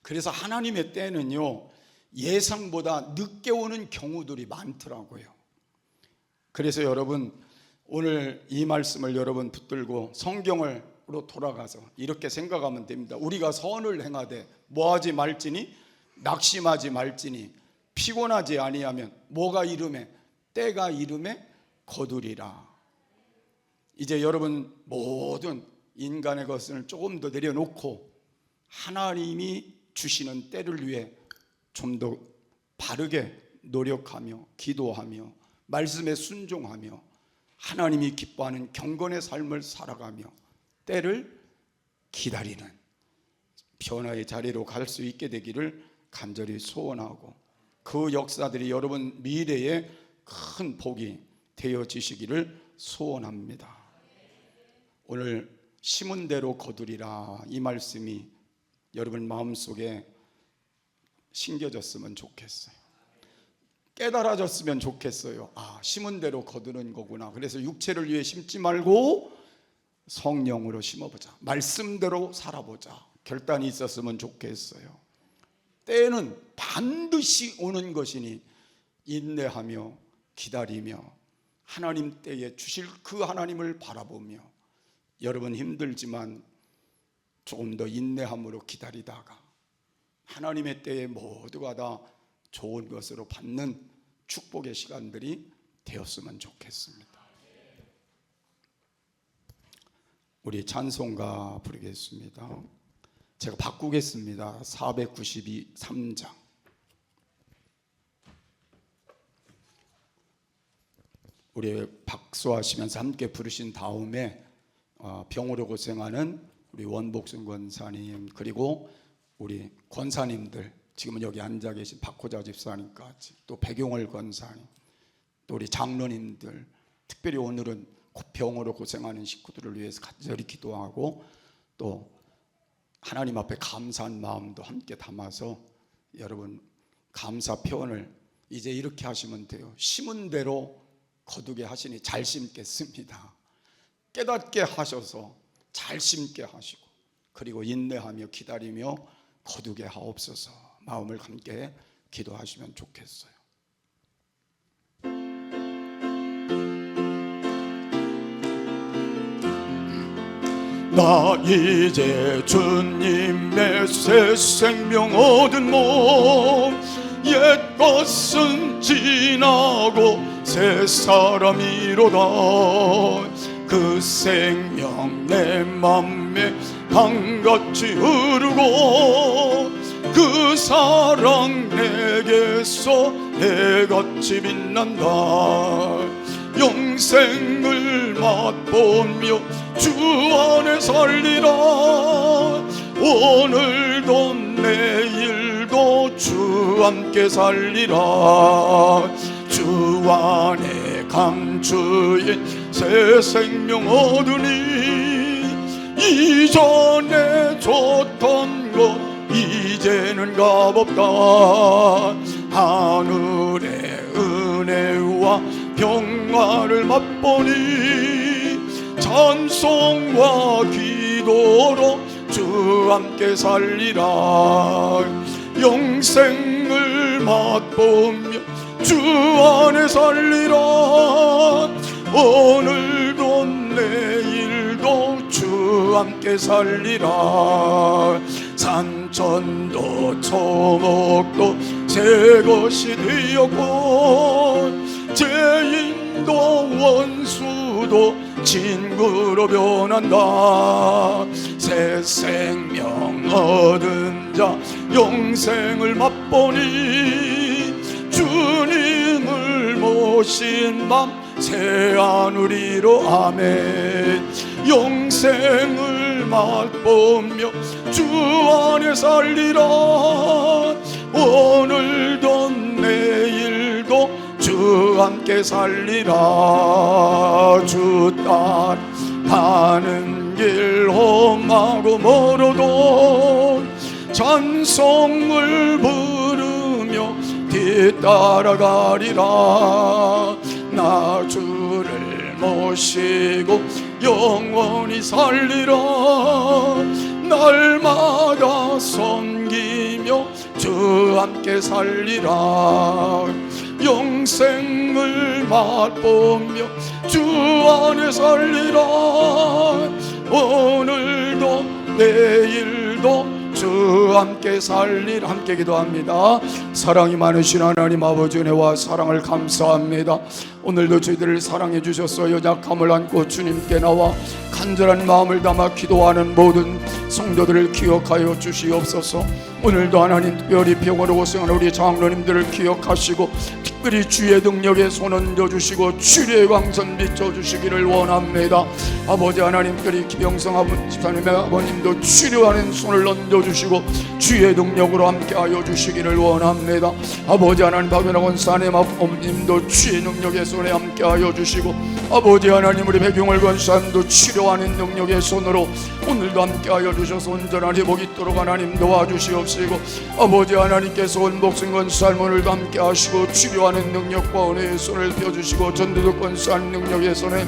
그래서 하나님의 때는요 예상보다 늦게 오는 경우들이 많더라고요. 그래서 여러분 오늘 이 말씀을 여러분 붙들고 성경으로 돌아가서 이렇게 생각하면 됩니다. 우리가 선을 행하되 뭐하지 말지니 낙심하지 말지니 피곤하지 아니하면 뭐가 이름에 때가 이름에 거두리라. 이제 여러분 모든 인간의 것을 조금 더 내려놓고 하나님이 주시는 때를 위해 좀 더 바르게 노력하며 기도하며 말씀에 순종하며 하나님이 기뻐하는 경건의 삶을 살아가며 때를 기다리는 변화의 자리로 갈 수 있게 되기를 간절히 소원하고 그 역사들이 여러분 미래에 큰 복이 되어지시기를 소원합니다. 오늘 심은 대로 거두리라 이 말씀이 여러분 마음속에 심겨졌으면 좋겠어요. 깨달아졌으면 좋겠어요. 아, 심은 대로 거두는 거구나. 그래서 육체를 위해 심지 말고 성령으로 심어보자. 말씀대로 살아보자. 결단이 있었으면 좋겠어요. 때는 반드시 오는 것이니 인내하며 기다리며 하나님 때에 주실 그 하나님을 바라보며 여러분 힘들지만 조금 더 인내함으로 기다리다가 하나님의 때에 모두가 다 좋은 것으로 받는 축복의 시간들이 되었으면 좋겠습니다. 우리 찬송가 부르겠습니다. 제가 바꾸겠습니다. 493장. 우리 박수하시면서 함께 부르신 다음에 병으로 고생하는 우리 원복순 권사님, 그리고 우리 권사님들, 지금은 여기 앉아 계신 박호자 집사님까지, 또 백용월 권사님, 또 우리 장로님들, 특별히 오늘은 병으로 고생하는 식구들을 위해서 간절히 기도하고 또 하나님 앞에 감사한 마음도 함께 담아서 여러분 감사 표현을 이제 이렇게 하시면 돼요. 심은 대로 거두게 하시니 잘 심겠습니다. 깨닫게 하셔서 잘 심게 하시고, 그리고 인내하며 기다리며 거두게 하옵소서. 마음을 함께 기도하시면 좋겠어요. 나 이제 주님의 새 생명 얻은 몸, 옛 것은 지나고 새 사람이로다. 그 생명 내 맘에 강같이 흐르고, 그 사랑 내게서 해같이 빛난다. 영생을 맛보며 주 안에 살리라. 오늘도 내일도 주 함께 살리라. 주 안에 감추인 새 생명 얻으니, 이전에 줬던 것 이제는 값없다. 하늘의 은혜와 평화를 맛보니, 찬송과 기도로 주 함께 살리라. 영생을 맛보며 주 안에 살리라. 오늘도 내일도 주 함께 살리라. 산천도 초목도 새 것이 되었고, 죄인도 원수도 친구로 변한다. 새 생명 얻은 자 영생을 맛보니, 주님을 모신 밤 새 하늘이로. 아멘. 영생을 맛보며 주 안에 살리라. 오늘도 내일도 주 함께 살리라. 주 따라 가는 길 험하고 멀어도 찬송을 부르며 뒤따라가리라. 나 주를 모시고 영원히 살리라. 날마다 섬기며 주 함께 살리라. 영생을 맛보며 주 안에 살리라. 오늘도 내일도 주 함께 살리라. 함께 기도합니다. 사랑이 많으신 하나님 아버지, 은혜와 사랑을 감사합니다. 오늘도 저희들을 사랑해 주셔서 연약함을 안고 주님께 나와 간절한 마음을 담아 기도하는 모든 성도들을 기억하여 주시옵소서. 오늘도 하나님 특별히 병으로 고생하는 우리 장로님들을 기억하시고, 특별히 주의 능력에 손 얹어주시고 주의 광선 비춰주시기를 원합니다. 아버지 하나님, 특별히 김영성 집사님의 아버님도 치료하는 손을 얹어주시고 주의 능력으로 함께하여 주시기를 원합니다. 아버지 하나님, 박연아 권사님 아버님도 주의 능력의 손에 함께하여 주시고, 아버지 하나님, 우리 백용월 권사님도 치료하는 능력의 손으로 오늘도 함께하여 주셔서 온전한 회복이 있도록 하나님 도와주시옵시고, 아버지 하나님께서 원복순 권사님 오늘도 함께하시고 치료하는 능력과 은혜의 손을 펴주시고, 전도독 권사님 능력의 손에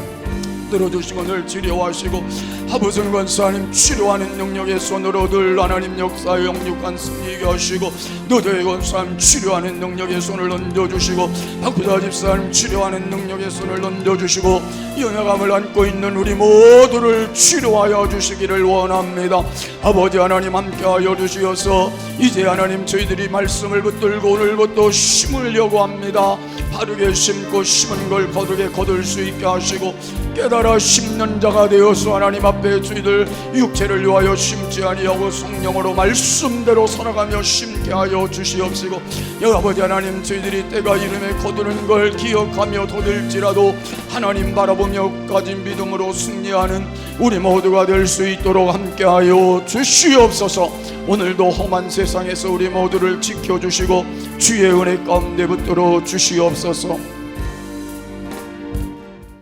들어주시고 늘 치료하시고, 하부선 권사님 치료하는 능력의 손으로 늘 하나님 역사의 영육간 승리게 하시고, 노조의 권사님 치료하는 능력의 손을 얹어주시고, 박부자 집사님 치료하는 능력의 손을 얹어주시고, 연약함을 안고 있는 우리 모두를 치료하여 주시기를 원합니다. 아버지 하나님, 함께하여 주시어서 이제 하나님 저희들이 말씀을 붙들고 오늘부터 심으려고 합니다. 바르게 심고 심은 걸 거두게 거둘 수 있게 하시고, 깨달은 따라 심는 자가 되어서 하나님 앞에 저희들 육체를 위하여 심지 아니하고 성령으로 말씀대로 살아가며 심게 하여 주시옵시고, 아버지 하나님, 저희들이 때가 이름에 거두는 걸 기억하며 도들지라도 하나님 바라보며 가진 믿음으로 승리하는 우리 모두가 될 수 있도록 함께하여 주시옵소서. 오늘도 험한 세상에서 우리 모두를 지켜주시고 주의 은혜 가운데 붙들어 주시옵소서.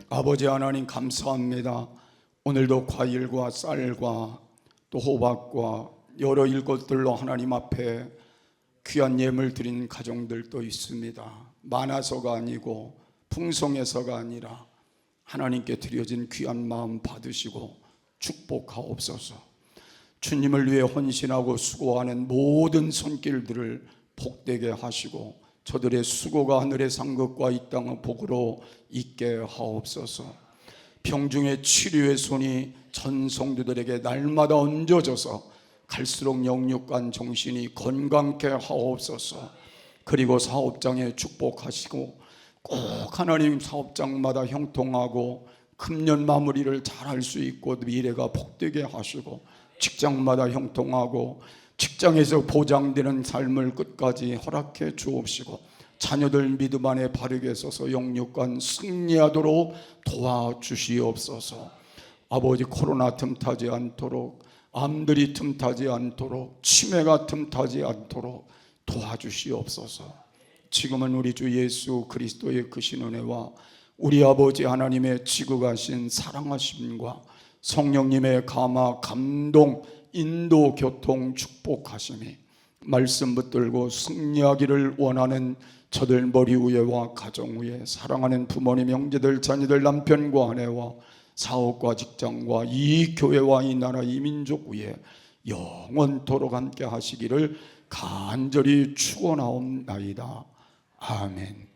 아버지 하나님, 감사합니다. 오늘도 과일과 쌀과 또 호박과 여러 일것들로 하나님 앞에 귀한 예물 드린 가정들도 있습니다. 많아서가 아니고 풍성해서가 아니라 하나님께 드려진 귀한 마음 받으시고 축복하옵소서. 주님을 위해 헌신하고 수고하는 모든 손길들을 복되게 하시고 저들의 수고가 하늘의 상급과 이 땅의 복으로 있게 하옵소서. 병중의 치료의 손이 전 성도들에게 날마다 얹어져서 갈수록 영육간 정신이 건강케 하옵소서. 그리고 사업장에 축복하시고 꼭 하나님 사업장마다 형통하고 금년 마무리를 잘할 수 있고 미래가 복되게 하시고, 직장마다 형통하고 직장에서 보장되는 삶을 끝까지 허락해 주옵시고, 자녀들 믿음 안에 바르게 서서 영육간 승리하도록 도와주시옵소서. 아버지, 코로나 틈타지 않도록, 암들이 틈타지 않도록, 치매가 틈타지 않도록 도와주시옵소서. 지금은 우리 주 예수 그리스도의 크신 은혜와 우리 아버지 하나님의 지극하신 사랑하심과 성령님의 감화, 감동, 인도, 교통, 축복하심이 말씀 붙들고 승리하기를 원하는 저들 머리 위에와 가정 위에, 사랑하는 부모님, 형제들, 자녀들, 남편과 아내와 사업과 직장과 이 교회와 이 나라, 이 민족 위에 영원토록 함께 하시기를 간절히 축원하옵나이다. 아멘.